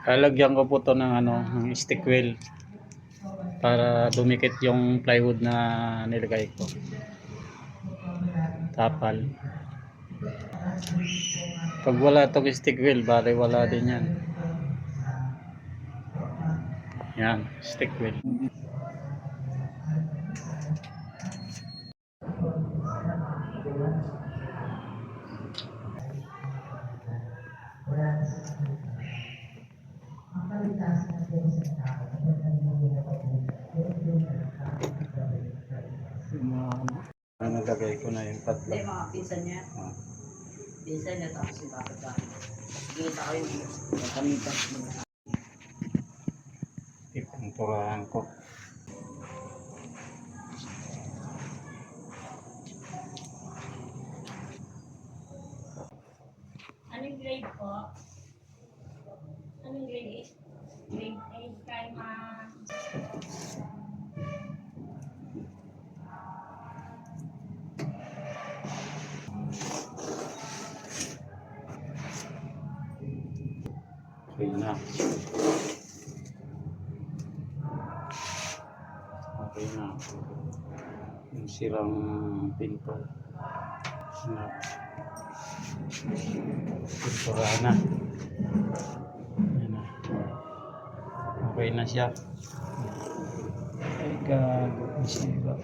Lalagyan ko po to ng ng stick wheel para dumikit yung plywood na nilagay ko. Tapal. Pag wala tong stick wheel, bale wala din yan. Yan, stick wheel. Nalagay ko na yung tatlo. Hindi, mga pinsan niya. Pinsan niya, tapos yung kapit-kapit. Kita ko yung kamitas mo. Ipinturahan ko. Anong grade po? Anong grade? Grade 8 kay ma... Okay na. Okay na. Yung sirang pinto. Na. Pinturahan na. Ayan na. Okay na siya. Ay gago. Masira.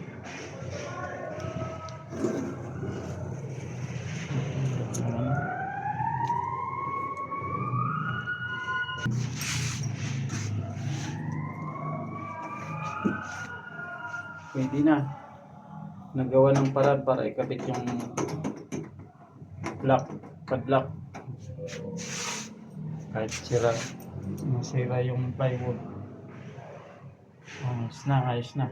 Pwede na. Nagawa ng paraan para ikabit yung lock, padlock. Kahit masira yung plywood. Ayos na, ayos na.